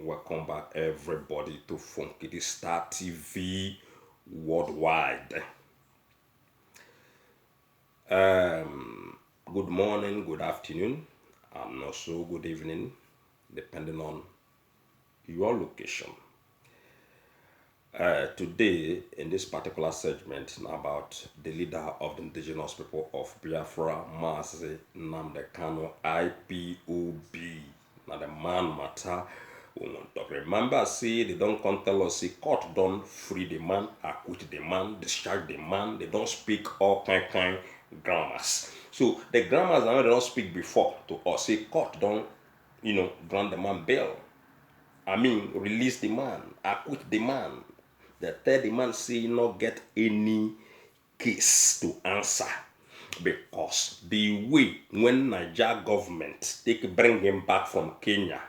Welcome back, everybody, to Funky Star TV worldwide. Good morning, good afternoon, and also good evening, depending on your location. Today, in this particular segment, about the leader of the indigenous people of Biafra, Mazi Nnamdi Kanu, IPOB. Now, the man matter. We want to remember, say, they don't come tell us, say, court don't free the man, acquit the man, discharge the man. They don't speak all kind grammars. So, the grammars that they don't speak before to us, say, court don't, grant the man bail. Release the man, acquit the man. The third man say not get any case to answer because the way when Niger government take bring him back from Kenya,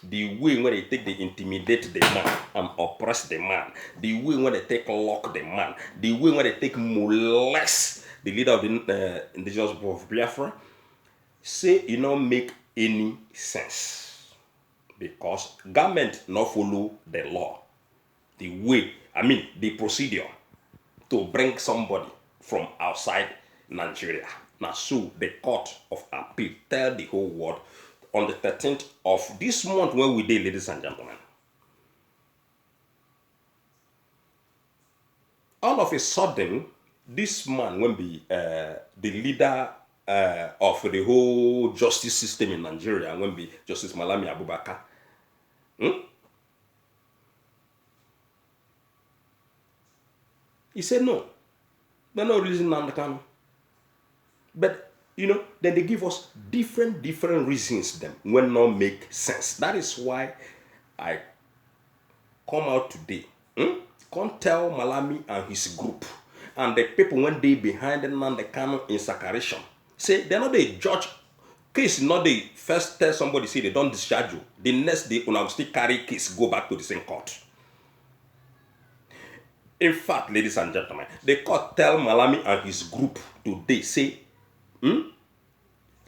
the way when they take they intimidate the man and oppress the man, the way when they take lock the man, the way when they take molest the leader of the indigenous people of Biafra, say it not make any sense because government not follow the law. The way, the procedure to bring somebody from outside Nigeria. Now, so the Court of Appeal tell the whole world on the 13th of this month when we did, ladies and gentlemen. All of a sudden, this man will be the leader of the whole justice system in Nigeria, will be Justice Malami Abubakar. He said no, they're not releasing Nnamdi Kanu. But then they give us different reasons them when not make sense. That is why I come out today. Can't tell Malami and his group and the people when they behind Nnamdi Kanu in Sakaration. Say they're not the judge case, not the first tell somebody say they don't discharge you. The next day when I will still carry case go back to the same court. In fact, ladies and gentlemen, the court tell Malami and his group today, say,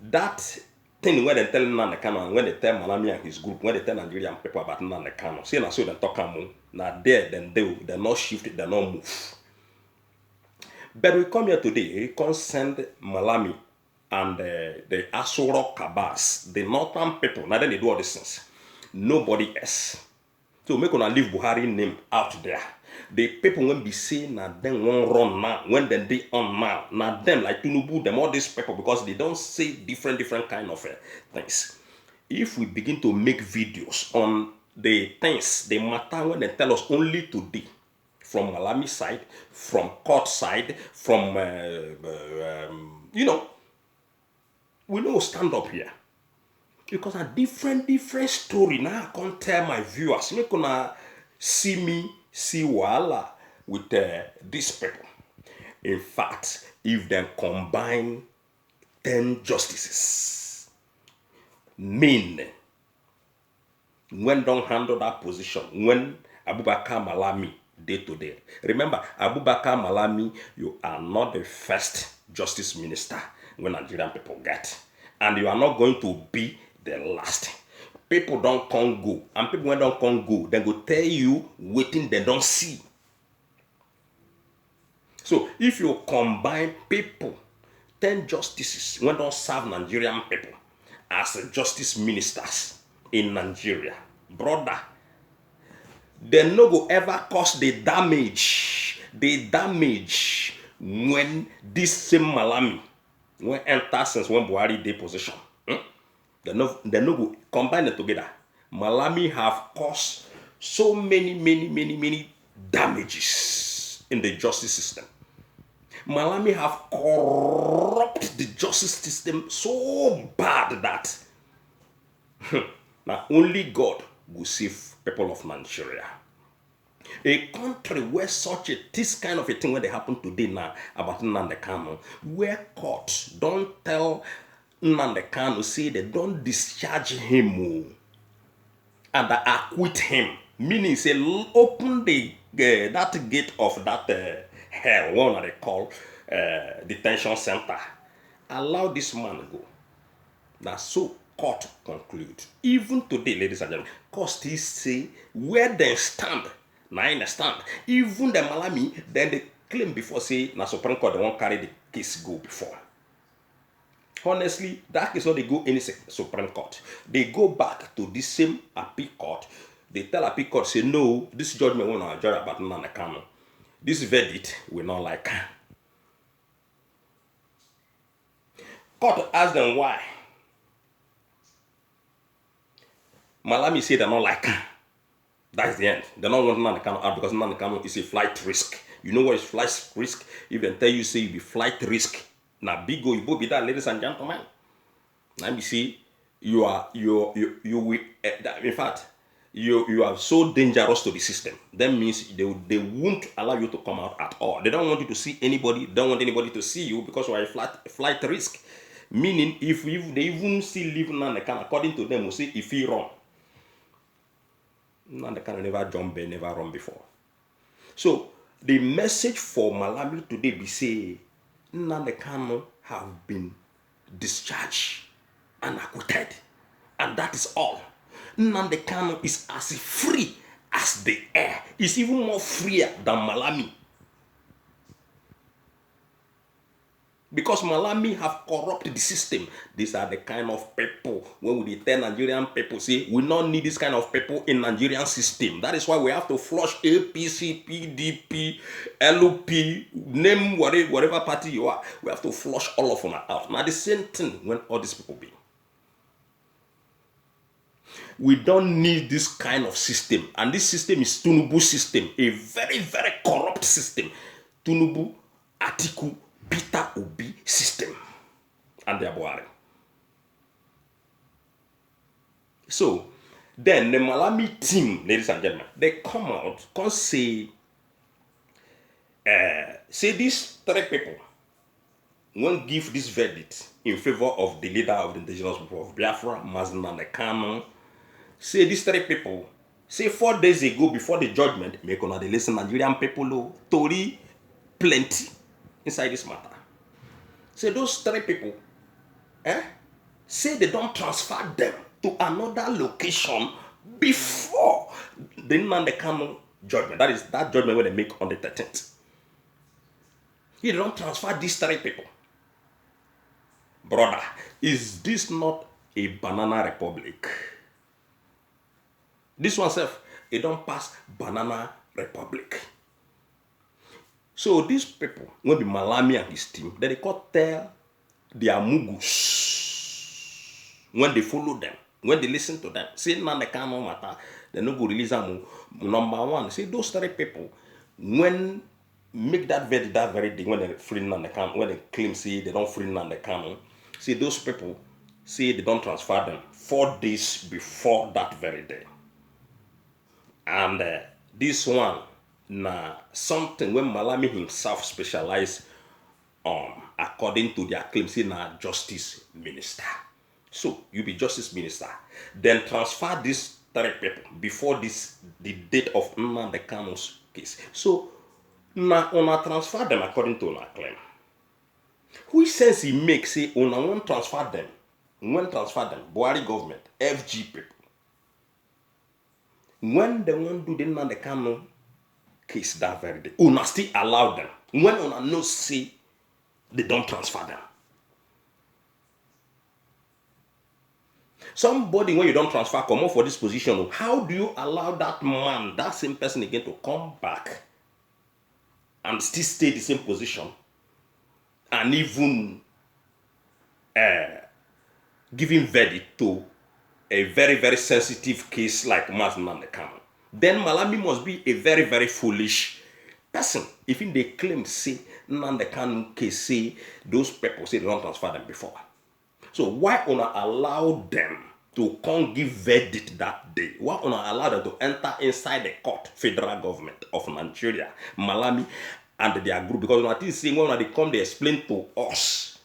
that thing when they tell Nnamdi Kanu and when they tell Malami and his group, when they tell Nigerian people about Nnamdi Kanu, say na so they talk am, now there, then they not shift, they not move. But we come here today, we can send Malami and the Asoro Cabals, the northern people, now then they do all these things. Nobody else. So make una leave Buhari name out there. The people when be saying na them won't run now, when they on now, na them like Tinubu, them all these people because they don't say different kind of things. If we begin to make videos on the things, the matter when they tell us only today, from Malami side, from court side, from we know stand up here. Because a different story now I can't tell my viewers. Make gonna see me see wahala with these people. In fact, if they combine 10 justices, when don't handle that position, when Abubakar Malami day to day. Remember, Abubakar Malami, you are not the first justice minister when Nigerian people get. And you are not going to be the last. People don't come go. And people when don't come go, they go tell you waiting they don't see. So if you combine people, 10 justices when don't serve Nigerian people as justice ministers in Nigeria, brother, they no go ever cause the damage when this same Malami when enter since when Buhari day position. They no go combine it together. Malami have caused so many damages in the justice system. Malami have corrupted the justice system so bad that now only God will save people of Nigeria. A country where this kind of a thing when they happen today now about Nnamdi Kanu, where court don't tell Nnamdi Kanu say they don't discharge him and acquit him, meaning say open the that gate of that hell, one they call detention center, allow this man go. Now so court conclude. Even today, ladies and gentlemen, court still say where they stand. Now I understand. Even the Malami, then they claim before say na Supreme Court they won't carry the case go before. Honestly, that is not they go any Supreme Court. They go back to the same appeal court. They tell appeal court say no, this judgment will not judge about Nnamdi Kanu. This verdict we not like. Court ask them why. Malami say they not like. That's the end. They don't want Nnamdi Kanu out because Nnamdi Kanu is a flight risk. You know what is flight risk? If they tell you say you be flight risk, now big go you both be that, ladies and gentlemen. Now me see you will in fact you are so dangerous to the system. That means they won't allow you to come out at all. They don't want you to see anybody. Don't want anybody to see you because you are a flight risk. Meaning if they even still live Nnamdi Kanu, according to them, will say if he run. Nnamdi Kanu never jump, never run before. So the message for Malami today be say Nnamdi Kanu have been discharged and acquitted, and that is all. Nnamdi Kanu is as free as the air. He's even more freer than Malami. Because Malami have corrupted the system. These are the kind of people, when we tell Nigerian people, say, we don't need this kind of people in Nigerian system. That is why we have to flush APC, PDP, LOP, name whatever party you are. We have to flush all of them out. Now the same thing when all these people be. We don't need this kind of system. And this system is Tinubu system. A very, very corrupt system. Tinubu, Atiku, Peter Obi system. And they are Buhari. So, then the Malami team, ladies and gentlemen, they come out, can say these three people won't give this verdict in favor of the leader of the indigenous people of Biafra, Nnamdi Kanu. Say these three people, say 4 days ago before the judgment, make on the listen Nigerian people, Tori, plenty inside this matter. Say those three people, say they don't transfer them to another location before the Nnamdi Kanu judgment. That is that judgment when they make on the 13th. They don't transfer these three people. Brother, is this not a banana republic? This one self, it don't pass banana republic. So these people, when be Malami and his team, then they could tell their mugus when they follow them, when they listen to them, say Nnamdi Kanu matter, they no go release them. Number one, say those three people, when make that very day, when they free Nnamdi Kanu, when they claim say they don't free Nnamdi Kanu, say those people say they don't transfer them 4 days before that very day. And this one, something when Malami himself specialized on, according to their claims, say justice minister. So you be justice minister, then transfer these three people before the date of Nnamdi Kanu's case. So una transfer them according to una claim. Which sense he makes say una won't transfer them? When transfer them, Buhari government, FG people. When they won't do the Nnamdi Kanu case that very day, una still allow them. When una no say they don't transfer them. Somebody when you don't transfer come up for this position, how do you allow that man, that same person again to come back and still stay the same position and even giving verdict to a very, very sensitive case like Nnamdi Kanu? Then Malami must be a very, very foolish person. If they claim, say, Nnamdi Kanu case, say, those people say they don't transfer them before. So why una allow them to come give verdict that day? Why una allow them to enter inside the court, federal government of Nigeria, Malami and their group? Because una think say when they come, they explain to us.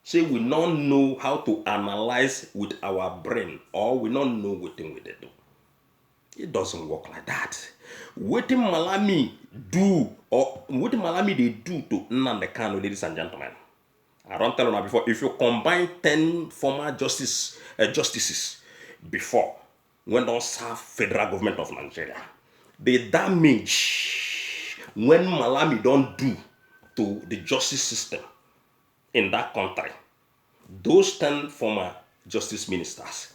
Say we don't know how to analyze with our brain, or we don't know what thing we do. It doesn't work like that. What Malami do, or what Malami they do to Nnamdi Kanu, ladies and gentlemen, I don't tell you before. If you combine 10 former justices before, when don't serve federal government of Nigeria, the damage when Malami don't do to the justice system in that country, those 10 former justice ministers,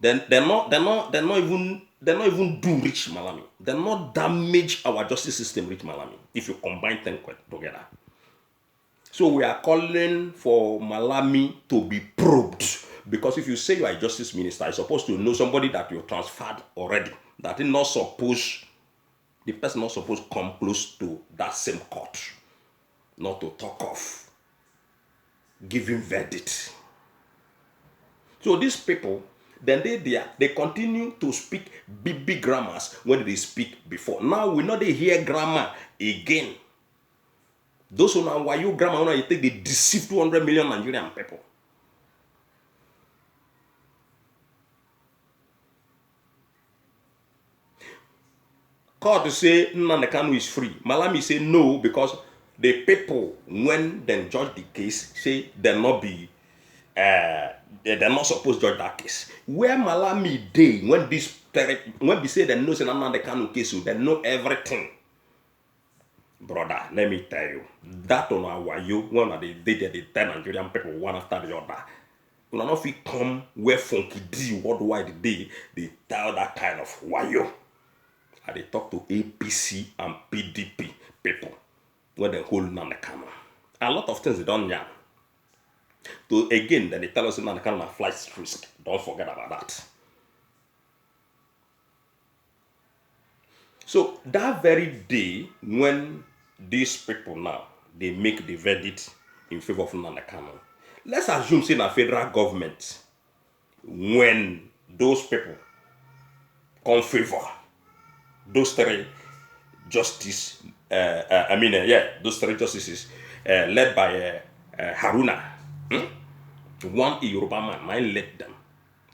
then they're not even do reach Malami. They're not damage our justice system reach Malami if you combine 10 together. So we are calling for Malami to be probed, because if you say you are a justice minister, you're supposed to know somebody that you transferred already, that is not supposed, the person not supposed to come close to that same court, not to talk of giving verdict. So these people, then they continue to speak big grammars when they speak before. Now we know they hear grammar again. Those who know why you grammar, when you think they deceive 200 million Nigerian people. Court say Nnamdi Kanu is free. Malami say no, because the people, when they judge the case, say they're not supposed to judge that case. Where Malami day when we say they know Nnamdi Kanu case, they know everything. Brother, let me tell you, that on our you one of the they tell Nigerian people one after the other. You know, if we come where funky D worldwide they tell that kind of wayo. And they talk to APC and PDP people when they hold Nnamdi Kanu. A lot of things they don't know. So again, then they tell us Nnamdi Kanu flight risk. Don't forget about that. So that very day when these people now they make the verdict in favor of Nnamdi Kanu, let's assume say na federal government when those people come favor those three justice those three justices led by Haruna. One Yoruba man might let them.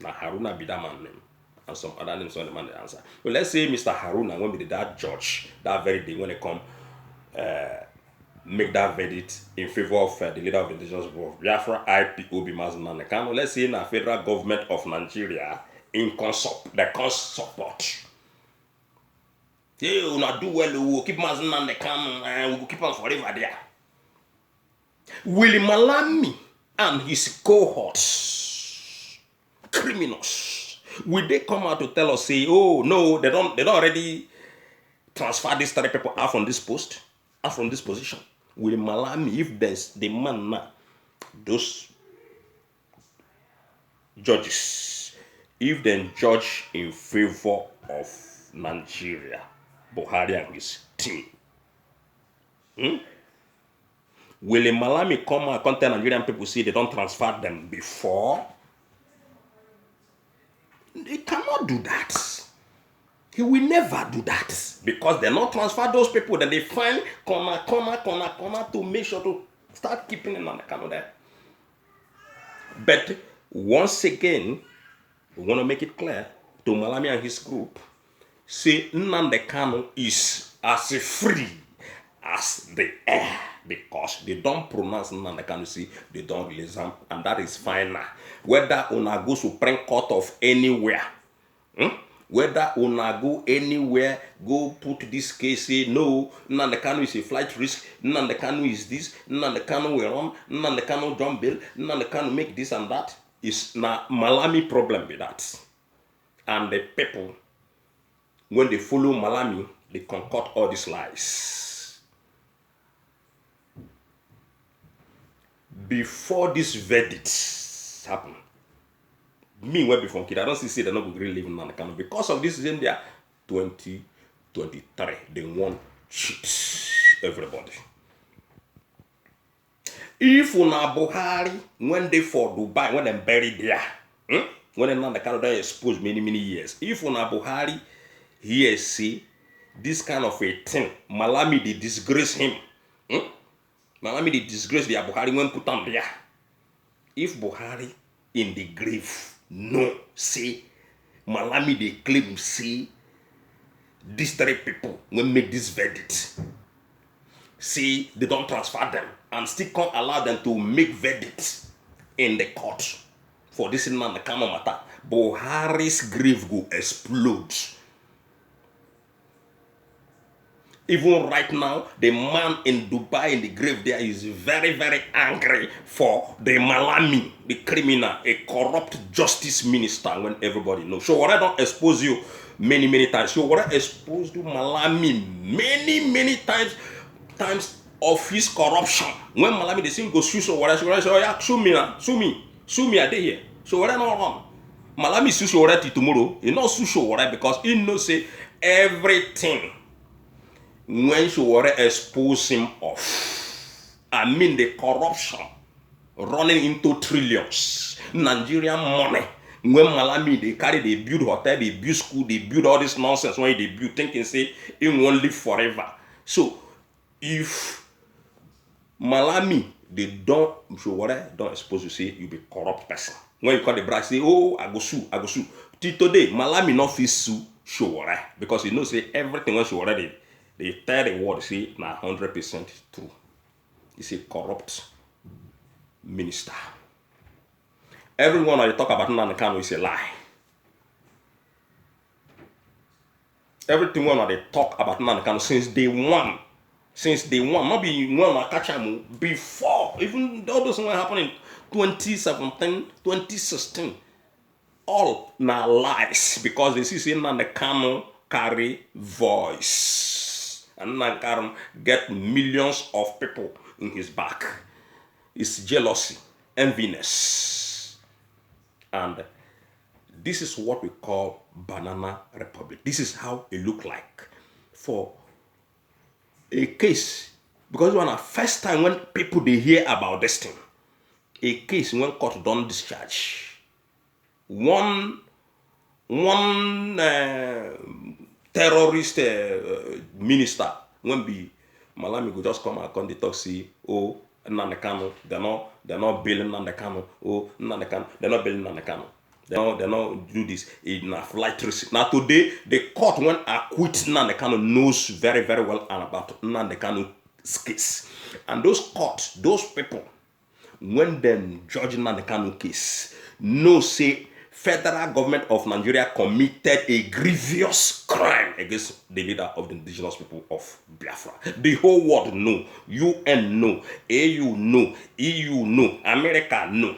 Now Haruna be that man name. And some other names on the man the answer. Well, let's say Mr. Haruna when be that judge that very day when they come make that verdict in favor of the leader of the indigenous people of Biafra, IPOB Nnamdi Kanu. Let's say the federal government of Nigeria in support. Hey, we not do well, we will keep Nnamdi Kanu and we will keep on forever there. Will Malami and his cohorts, criminals, will they come out to tell us, say, oh no, they don't already transfer these three people out from this post, out from this position? Will Malami, if there's the man now, those judges, if they judge in favor of Nigeria, Buhari and his team, will Malami come and tell Nigerian people say they don't transfer them before? They cannot do that. He will never do that, because they not transfer those people. Then they find corner to make sure to start keeping them on the Kanu there. But once again, we want to make it clear to Malami and his group, say Nnamdi Kanu is as free as the air, because they don't pronounce Nnamdi Kanu, see, they don't release him, and that is fine now. Whether una go Supreme Court of anywhere, whether una go anywhere, go put this case, say no, Nnamdi Kanu is a flight risk, Nnamdi Kanu is this, Nnamdi Kanu will run, Nnamdi Kanu jump bill, Nnamdi Kanu make this and that, is na Malami problem with that. And the people, when they follow Malami, they concoct all these lies. Before this verdict happen, meanwhile before kid, I don't see they're not going to really live in Nnamdi Kanu because of this in there 2023. They want cheat everybody. If una Buhari, when they for Dubai, when they buried there, when Nnamdi Kanu they exposed many years, if una Buhari here see this kind of a thing, Malami they disgrace him. Malami they disgrace the Buhari when put on there. If Buhari in the grave, no, say, Malami they claim, say, these three people will make this verdict. See, they don't transfer them and still can't allow them to make verdicts in the court for this Nnamdi Kanu matter. Buhari's grave will explode. Even right now, the man in Dubai in the grave there is very, very angry for the Malami, the criminal, a corrupt justice minister, when everybody knows. So what I don't expose you many times. So what I exposed to Malami many times of his corruption. When Malami the same go sue, so what I say, oh yeah, sue me, I did here. So what I not wrong. Malami sue so what tomorrow, he not sue so what because he knows say everything. When she were expose him off, I mean the corruption running into trillions, Nigerian money. When Malami they carry, they build hotel, they build school, they build all this nonsense. When they build, thinking say it won't live forever. So if Malami they don't expose you, say you be corrupt person. When you call the bride, say, oh, I go sue. Till today, Malami not feel sue Showore because you know say everything when Showore did. They tell the world, say, now 100% true. It's a corrupt minister. Everyone that they talk about Nnamdi Kanu is a lie. Everything when they talk about Nnamdi Kanu since day one, not be one I catch him before, even all those things happened in 2017, 2016, all now lies because they see Nnamdi Kanu carry voice. And Nnamdi Kanu get millions of people in his back. It's jealousy, enviness. And this is what we call Banana Republic. This is how it look like for a case. Because when the first time when people they hear about this thing, a case when court don't discharge. One terrorist minister when be Malami go just come and come they talk see oh Nnamdi Kanu they're not bailing Nnamdi Kanu oh Nnamdi Kanu they're not bailing Nnamdi Kanu they not do this in a flight risk. Now today the court when acquit Nnamdi Kanu knows very well about Nnamdi Kanu's case, and those courts, those people when them judge Nnamdi Kanu case know say federal government of Nigeria committed a grievous crime against the leader of the indigenous people of Biafra. The whole world know, UN know, AU know, EU know, America know.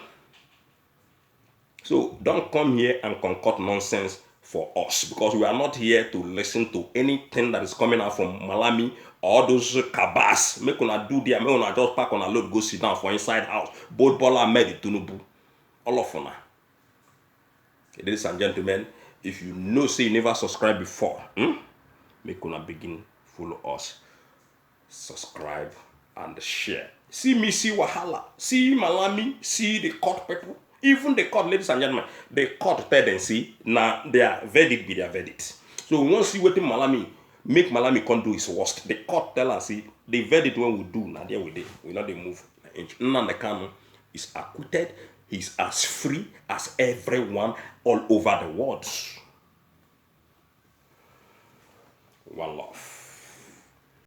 So don't come here and concoct nonsense for us because we are not here to listen to anything that is coming out from Malami or those cabals. Make una do there, make una just pack on a load, go sit down for inside house. Both Bola Ahmed Tinubu, all of una. Ladies and gentlemen, if you know say you never subscribed before, make una begin follow us, subscribe and share. See me, see Wahala, see Malami, see the court people, even the court, ladies and gentlemen, the court tell them see now their verdict be their verdict. So we want to see what Malami make Malami can't do his worst. The court tell us see the verdict when we do now there we did. We not they move an inch. Nnamdi Kanu is acquitted. He's as free as everyone all over the world. One love.